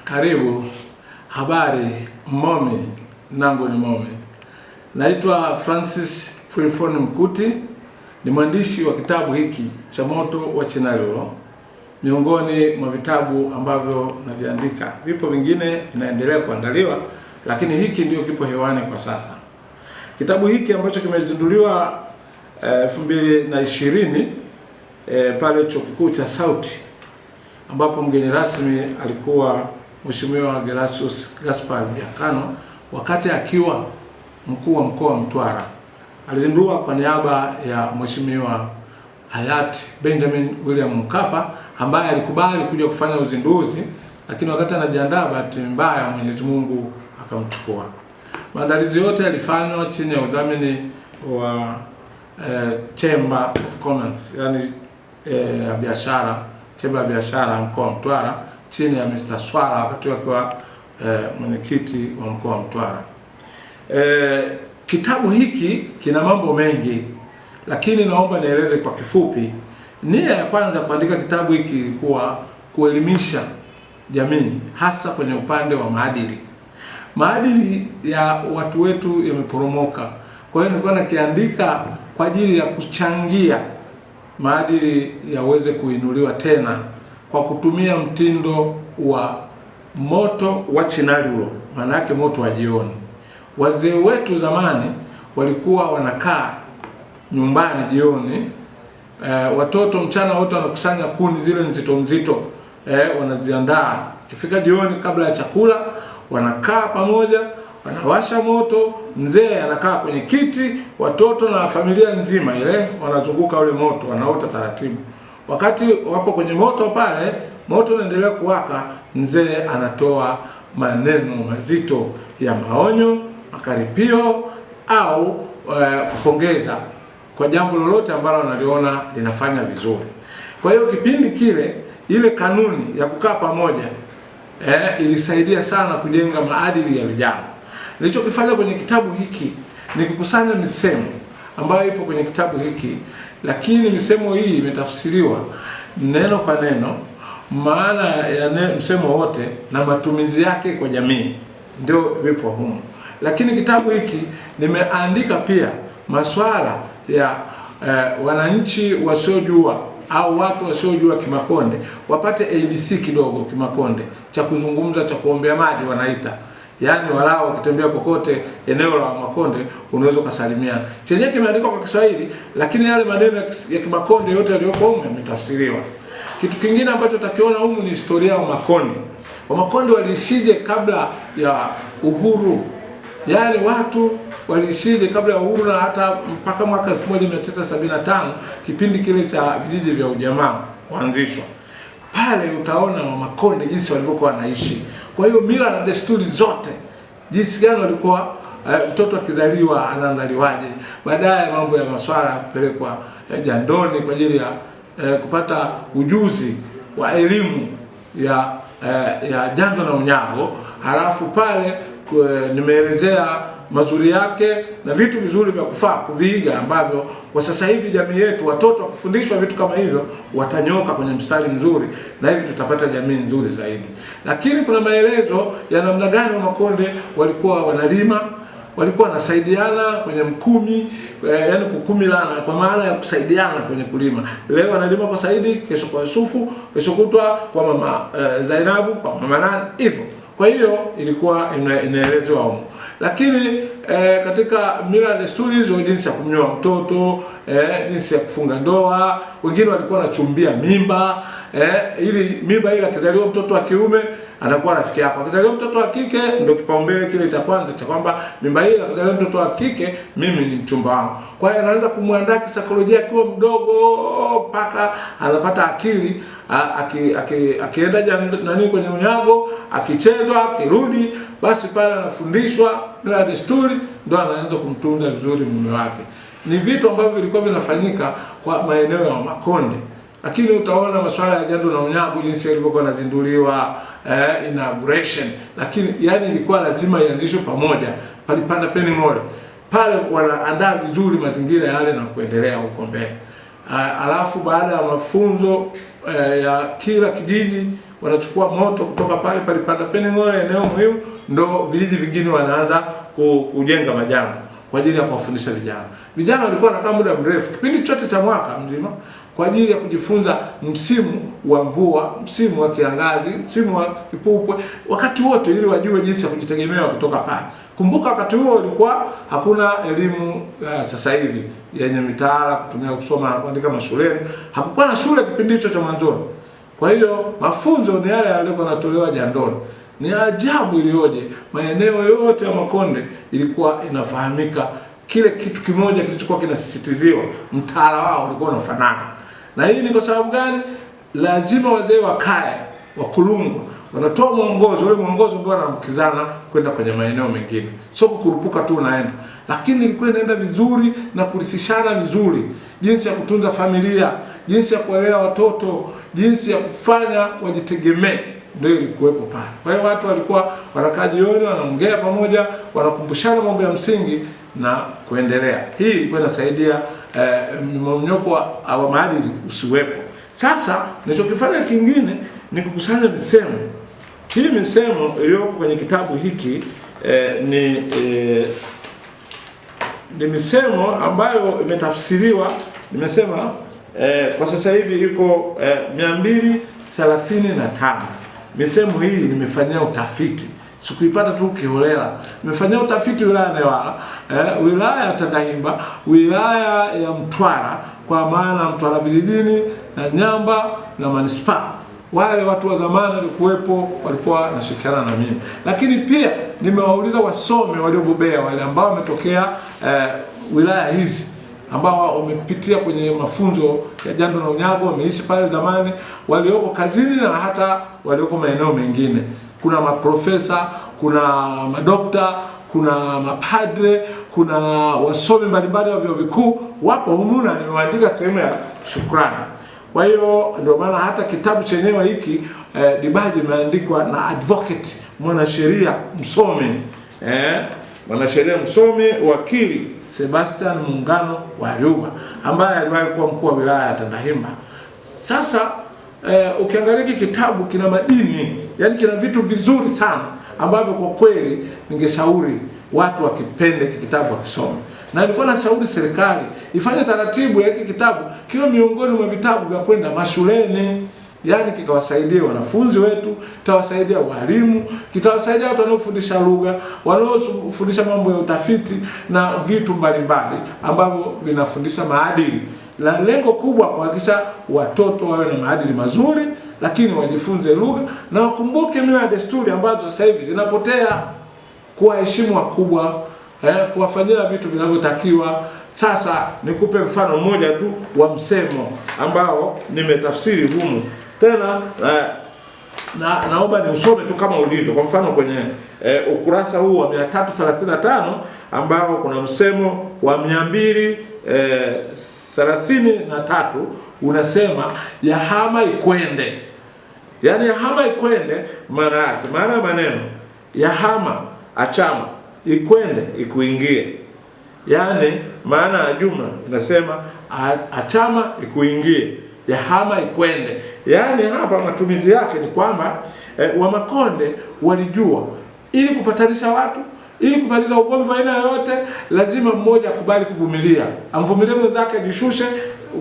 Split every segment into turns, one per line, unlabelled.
Karibu, habari, Momi, nangu ni Momi. Naitwa Francis Fulfon Mkuti, ni mwandishi wa kitabu hiki cha Moto wa Chinariro, miongoni mwa vitabu ambavyo naviandika. Vipo vingine vinaendelea kuandaliwa, lakini hiki ndio kipo hewani kwa sasa. Kitabu hiki ambacho kimezinduliwa 2020 pale Chuo Kikuu cha Sauti, ambapo mgeni rasmi alikuwa Mheshimiwa Gelasius Gaspar Byakano, wakati akiwa mkuu wa mkoa wa Mtwara. Alizindua kwa niaba ya Mheshimiwa hayati Benjamin William Mkapa, ambaye alikubali kuja kufanya uzinduzi, lakini wakati anajiandaa, bahati mbaya Mwenyezi Mungu akamchukua. Maandalizi yote yalifanywa chini ya udhamini wa Chamber of Commerce, yani biashara, Chamber ya biashara mkoa wa Mtwara, chini ya Mr. Swala, wakati akiwa mwenyekiti wa mkoa wa Mtwara. Kitabu hiki kina mambo mengi, lakini naomba nieleze kwa kifupi. Nia ya kwanza kuandika kitabu hiki ilikuwa kuelimisha jamii, hasa kwenye upande wa maadili. Maadili ya watu wetu yameporomoka. Kwa hiyo nilikuwa nakiandika kwa ajili ya kuchangia maadili yaweze kuinuliwa tena kwa kutumia mtindo wa moto wa Chinariro, maana yake moto wa jioni. Wazee wetu zamani walikuwa wanakaa nyumbani jioni, watoto mchana wote wanakusanya kuni zile nzito, wanaziandaa. Ikifika jioni kabla ya chakula, wanakaa pamoja, wanawasha moto, mzee anakaa kwenye kiti, watoto na familia nzima ile wanazunguka ule moto, wanaota taratibu. Wakati wapo kwenye moto pale, moto unaendelea kuwaka, mzee anatoa maneno mazito ya maonyo, makaripio au kupongeza kwa jambo lolote ambalo analiona linafanya vizuri. Kwa hiyo kipindi kile, ile kanuni ya kukaa pamoja ilisaidia sana kujenga maadili ya vijana. Nilichokifanya kwenye kitabu hiki ni kukusanya misemo ambayo ipo kwenye kitabu hiki, lakini misemo hii imetafsiriwa neno kwa neno, maana ya msemo wote na matumizi yake kwa jamii, ndio vipo humo. Lakini kitabu hiki nimeandika pia masuala ya wananchi wasiojua au watu wasiojua Kimakonde wapate ABC kidogo Kimakonde, cha kuzungumza, cha kuombea maji wanaita. Yaani walao wakitembea kokote eneo la Makonde unaweza kusalimiana. Chenye kimeandikwa kwa Kiswahili, lakini yale maneno ya Kimakonde yote yaliyoko humu yametafsiriwa. Kitu kingine ambacho takiona humu ni historia ya Makonde. Wamakonde waliishije kabla ya uhuru? Yaani watu waliishije kabla ya uhuru, na hata mpaka mwaka 1975 kipindi kile cha vijiji vya ujamaa kuanzishwa. Pale utaona Wamakonde jinsi walivyokuwa wanaishi. Kwa hiyo mila na desturi zote, jinsi gani walikuwa mtoto akizaliwa anaandaliwaje, baadaye mambo ya masuala kupelekwa jandoni kwa ajili ya kupata ujuzi wa elimu ya jando na unyago. Halafu pale nimeelezea mazuri yake na vitu vizuri vya kufaa kuviiga, ambavyo kwa sasa hivi jamii yetu, watoto wakifundishwa vitu kama hivyo watanyoka kwenye mstari mzuri, na hivi tutapata jamii nzuri zaidi. Lakini kuna maelezo ya namna gani Wamakonde walikuwa wanalima, walikuwa wanasaidiana kwenye mkumi, yani kukumilana, kwa maana ya kusaidiana kwenye kulima. Leo analima kwa Saidi, kesho kwa Yusufu, kesho kutwa kwa mama Zainabu, kwa mama nani, hivyo. Kwa hiyo ilikuwa inaelezwa huko. Lakini katika mila na desturi hizo, jinsi ya kumnyoa mtoto, jinsi ya kufunga ndoa, wengine walikuwa wanachumbia mimba, ili mimba ile akizaliwa mtoto wa kiume anakuwa rafiki yako, akizaliwa mtoto wa kike ndio kipaumbele kile cha kwanza cha kwamba mimba ile akizaliwa mtoto wa kike mimi ni mchumba wangu. Kwa hiyo anaanza kumwandaa kisaikolojia akiwa mdogo mpaka anapata akili, akienda nani kwenye unyago, akichezwa, akirudi, basi pale anafundishwa bila desturi, ndio anaanza kumtunza vizuri mume wake. Ni vitu ambavyo vilikuwa vinafanyika kwa maeneo ya Makonde. Lakini utaona masuala ya jando na unyago jinsi yalivyokuwa yanazinduliwa, inauguration, lakini yani ilikuwa lazima ianzishwe pamoja, palipanda peni mole. Pale wanaandaa vizuri mazingira yale na kuendelea huko mbele. Alafu baada ya mafunzo ya kila kijiji wanachukua moto kutoka pale palipata Pening'ole, eneo muhimu, ndo vijiji vingine wanaanza kujenga majambo kwa ajili ya kuwafundisha vijana. Vijana walikuwa wanakaa muda mrefu, kipindi chote cha mwaka mzima, kwa ajili ya kujifunza msimu wa mvua, msimu wa kiangazi, msimu wa kipupwe, wakati wote, ili wajue jinsi ya kujitegemea wakitoka pale. Kumbuka wakati huo ulikuwa hakuna elimu sasa hivi yenye mitaala kutumia kusoma na kuandika mashuleni. Hakukuwa na shule kipindi hicho cha mwanzoni. Kwa hiyo mafunzo ni yale yalikuwa yanatolewa jandoni. Ni ajabu iliyoje, maeneo yote ya Makonde ilikuwa inafahamika, kile kitu kimoja kilichokuwa kinasisitiziwa, mtaala wao ulikuwa unafanana. Na hii ni kwa sababu gani? Lazima wazee wa kaya wa Kulungwa wanatoa mwongozo, ule mwongozo ndio wanaambukizana kwenda kwenye maeneo mengine. Sio kukurupuka tu unaenda. Lakini ilikuwa inaenda vizuri na kurithishana vizuri, jinsi ya kutunza familia, jinsi ya kuelea watoto, jinsi ya kufanya wajitegemee, ndio ilikuwepo pale. Kwa hiyo watu walikuwa wanakaa jioni, wanaongea pamoja, wanakumbushana mambo ya msingi na kuendelea. Hii ilikuwa inasaidia mmomonyoko wa maadili usiwepo. Sasa nilichokifanya kingine ni kukusanya misemo. Hii misemo iliyoko kwenye kitabu hiki ni misemo ambayo imetafsiriwa, nimesema kwa sasa hivi iko 235. Misemo hii nimefanyia utafiti. Sikuipata tu kiholela. Nimefanyia utafiti wilaya ya Newala, wilaya ya Tandahimba, wilaya ya Mtwara, kwa maana Mtwara vijijini na Nyamba na manispaa. Wale watu wa zamani walikuwepo, walikuwa wanashirikiana na mimi. Lakini pia nimewauliza wasomi waliobobea, wale ambao wametokea wilaya hizi, ambao wamepitia kwenye mafunzo ya jando na unyago, wameishi pale zamani, walioko kazini na hata walioko maeneo mengine. Kuna maprofesa, kuna madokta, kuna mapadre, kuna wasomi mbalimbali wa vyuo vikuu wapo humu, na nimeandika sehemu ya shukrani. Kwa hiyo ndio maana hata kitabu chenyewe hiki dibaji imeandikwa na advocate, mwanasheria msomi, mwanasheria msomi, wakili Sebastian Mungano Warioba, ambaye aliwahi kuwa mkuu wa wilaya ya Tandahimba. Sasa ukiangalia hiki kitabu kina madini, yani kina vitu vizuri sana ambavyo kwa kweli ningeshauri watu wakipende hiki kitabu wakisome. Na nilikuwa nashauri serikali ifanye taratibu ya hiki kitabu kiwe miongoni mwa vitabu vya kwenda mashuleni, yani kikawasaidia wanafunzi wetu, kitawasaidia walimu, kitawasaidia watu wanaofundisha lugha, wanaofundisha mambo ya utafiti na vitu mbalimbali ambavyo vinafundisha maadili. Na lengo kubwa kuhakikisha watoto wawe na maadili mazuri, lakini wajifunze lugha na wakumbuke mila na desturi ambazo sasa hivi zinapotea, kuwaheshimu wakubwa, kuwafanyia vitu vinavyotakiwa. Sasa nikupe mfano mmoja tu wa msemo ambao nimetafsiri humu. Tena naomba ni usome tu kama ulivyo. Kwa mfano kwenye ukurasa huu wa 335 ambao kuna msemo wa 233 unasema yahama ikwende. Yaani yahama ikwende maana yake, maana ya maneno yahama achama, ikwende ikuingie. Yaani maana ya jumla inasema achama ikuingie, yahama ikwende. Yaani hapa matumizi yake ni kwamba Wamakonde walijua ili kupatanisha watu, ili kumaliza ugomvi wa aina yoyote, lazima mmoja akubali kuvumilia. Amvumilie mwenzake jishushe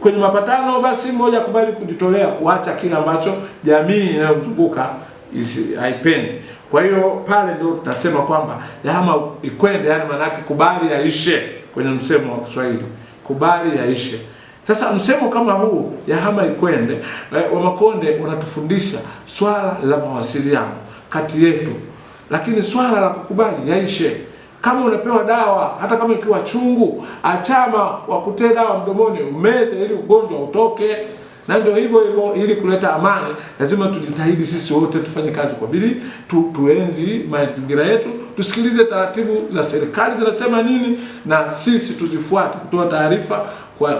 kwenye mapatano, basi mmoja akubali kujitolea kuacha kile ambacho jamii inayomzunguka haipendi. Kwa hiyo pale ndio tunasema kwamba yahama ikwende, yani maana yake kubali yaishe kwenye msemo wa Kiswahili. Kubali yaishe. Sasa msemo kama huu yahama ikwende, Wamakonde wanatufundisha swala la mawasiliano kati yetu. Lakini swala la kukubali yaishe. Kama unapewa dawa, hata kama ikiwa chungu, achama wakutee dawa mdomoni umeze ili ugonjwa utoke. Na ndio hivyo hivyo, ili kuleta amani lazima tujitahidi sisi wote tufanye kazi kwa bidii, tuenzi mazingira yetu, tusikilize taratibu za serikali zinasema nini, na sisi tuzifuate, kutoa taarifa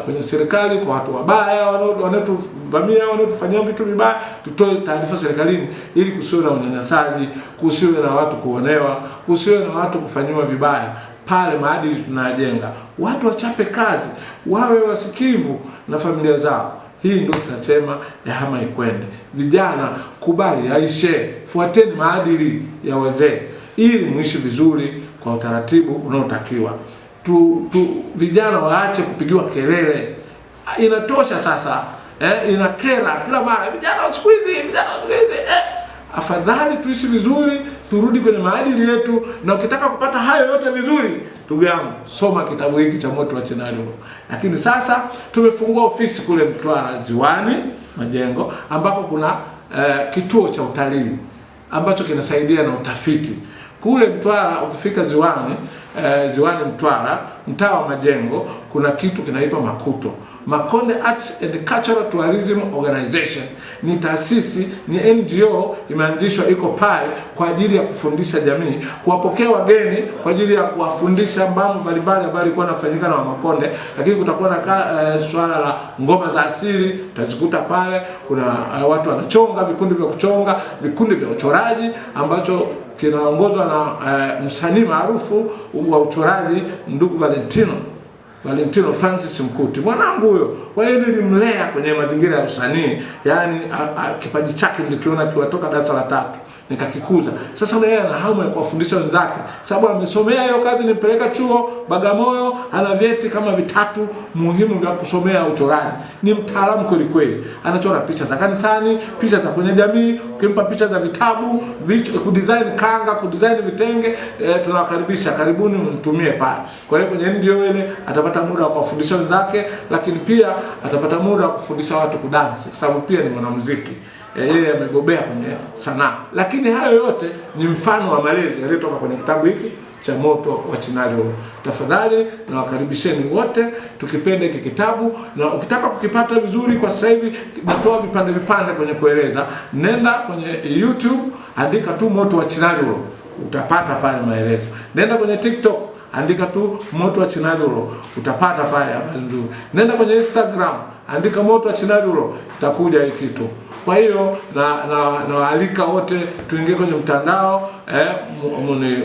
kwenye serikali kwa watu wabaya wanaotuvamia, wanaotufanyia vitu vibaya, tutoe taarifa serikalini ili kusiwe na unyanyasaji, kusiwe na watu kuonewa, kusiwe na watu kufanywa vibaya. Pale maadili tunajenga. Watu wachape kazi, wawe wasikivu na familia zao. Hii ndio tunasema ya hama ikwende. Vijana, kubali yaishe, fuateni maadili ya wazee ili muishi vizuri kwa utaratibu unaotakiwa. Vijana waache kupigiwa kelele. Inatosha sasa. Inakera kila mara vijana siku hizi, afadhali tuishi vizuri, turudi kwenye maadili yetu. Na ukitaka kupata hayo yote vizuri, ndugu yangu, soma kitabu hiki cha Moto wa Chenali. Lakini sasa tumefungua ofisi kule Mtwara Ziwani Majengo, ambako kuna kituo cha utalii ambacho kinasaidia na utafiti. Kule Mtwara ukifika Ziwani Mtwara, mtaa wa Majengo, kuna kitu kinaitwa Makuto. Makonde Arts and Cultural Tourism Organization ni taasisi, ni NGO imeanzishwa, iko pale kwa ajili ya kufundisha jamii, kuwapokea wageni kwa ajili ya kuwafundisha mambo mbalimbali ambayo ilikuwa inafanyika na Makonde. Lakini kutakuwa na swala la ngoma za asili, utazikuta pale. Kuna watu wanachonga, vikundi vya kuchonga, vikundi vya uchoraji ambacho kinaongozwa na msanii maarufu wa uchoraji ndugu Valentino Francis Mkuti, mwanangu huyo. Kwa hiyo nilimlea kwenye mazingira ya usanii, yani kipaji chake nilikiona kiwatoka darasa la 3 nikakikuza. Sasa na yeye ana hamu ya kuwafundisha wenzake, sababu amesomea hiyo kazi. Nimpeleka chuo Bagamoyo, ana vyeti kama 3 muhimu vya kusomea uchoraji. Ni mtaalamu kweli kweli. Anachora picha za kanisani, picha za kwenye jamii, ukimpa picha za vitabu, kudesign kanga, kudesign vitenge, tunawakaribisha, karibuni mtumie pale. Kwa hiyo kwenye ndio ile atapata muda wa kuwafundisha wenzake, lakini pia atapata muda wa kufundisha watu kudansi, kwa sababu pia ni mwanamuziki. Yeye amebobea kwenye sanaa. Lakini hayo yote ni mfano wa malezi yaliyotoka kwenye kitabu hiki cha Moto wa Chenali. Tafadhali na wakaribisheni wote tukipende hiki kitabu, na ukitaka kukipata vizuri kwa sasa hivi natoa vipande kwenye kueleza. Nenda kwenye YouTube, andika tu Moto wa Chenali, utapata pale maelezo. Nenda kwenye TikTok, andika tu Moto wa Chenali, utapata pale habari nzuri. Nenda kwenye Instagram, andika Moto wa Chenali, itakuja hiki kitu. Kwa hiyo na waalika wote tuingie kwenye mtandao,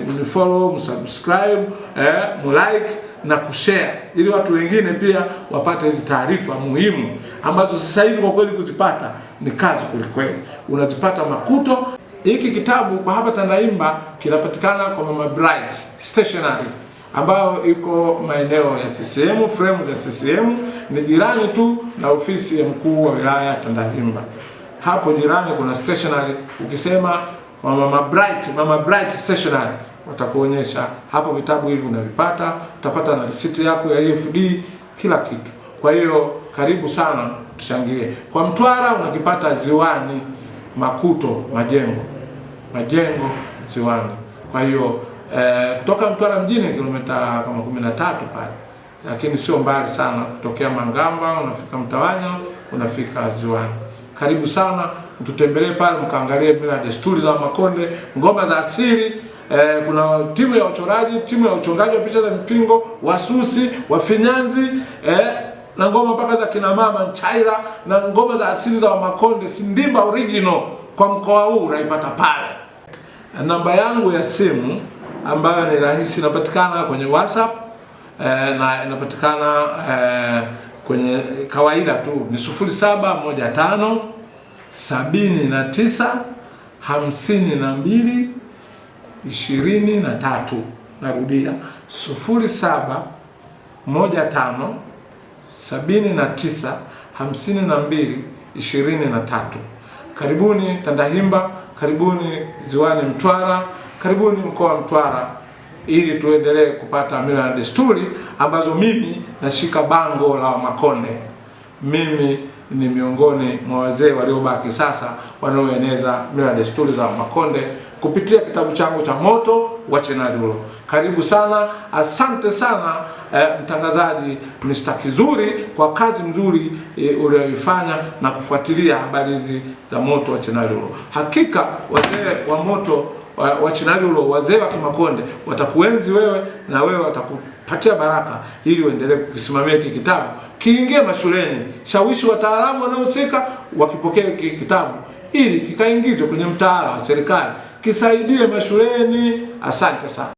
mnifollow, msubscribe, mlike na kushare, ili watu wengine pia wapate hizi taarifa muhimu ambazo sasa hivi kwa kweli kuzipata ni kazi kweli. Unazipata Makuto. Hiki kitabu kwa hapa Tandahimba kinapatikana kwa Mama Bright Stationery, ambayo iko maeneo ya CCM, frame za CCM, ni jirani tu na ofisi ya mkuu wa wilaya Tandahimba. Hapo jirani kuna stationery, ukisema Mama Bright Stationery watakuonyesha hapo. Vitabu hivi unavipata, utapata na risiti yako ya EFD, kila kitu. Kwa hiyo karibu sana, tuchangie. Kwa Mtwara unakipata Ziwani Makuto Majengo Ziwani. Kwa hiyo kutoka Mtwara mjini kilomita kama 13 pale, lakini sio mbali sana. Kutokea Mangamba unafika Mtawanya, unafika Ziwani. Karibu sana, mtutembelee pale mkaangalie mila na desturi za Makonde, ngoma za asili. Kuna timu ya uchoraji, timu ya uchongaji wa picha za mpingo, wasusi, wafinyanzi, na ngoma mpaka za kina mama Nchaira, na ngoma za asili za Makonde, Sindimba original kwa mkoa huu unaipata pale. Namba yangu ya simu ambayo ni rahisi, inapatikana kwenye WhatsApp, na inapatikana kwenye kawaida tu, ni 0715 79 52 23. Narudia 0715 79 52 23. Karibuni Tandahimba, karibuni Ziwani Mtwara, karibuni mkoa wa Mtwara, ili tuendelee kupata mila na desturi ambazo mimi nashika bango la Makonde. Mimi ni miongoni mwa wazee waliobaki sasa wanaoeneza mila na desturi za Makonde kupitia kitabu changu cha Moto wa Chenali. Karibu sana, asante sana mtangazaji Mr. Kizuri kwa kazi nzuri uliyoifanya na kufuatilia habari hizi za Moto wa Chenali. Hakika wazee wa Moto wa Chenali, wazee wa Kimakonde watakuenzi wewe, na wewe watakupatia baraka ili uendelee kukisimamia hiki kitabu, kiingie mashuleni. Shawishi wataalamu wanaohusika wakipokea hiki kitabu ili kikaingizwe kwenye mtaala wa serikali, kisaidie mashuleni. Asante sana.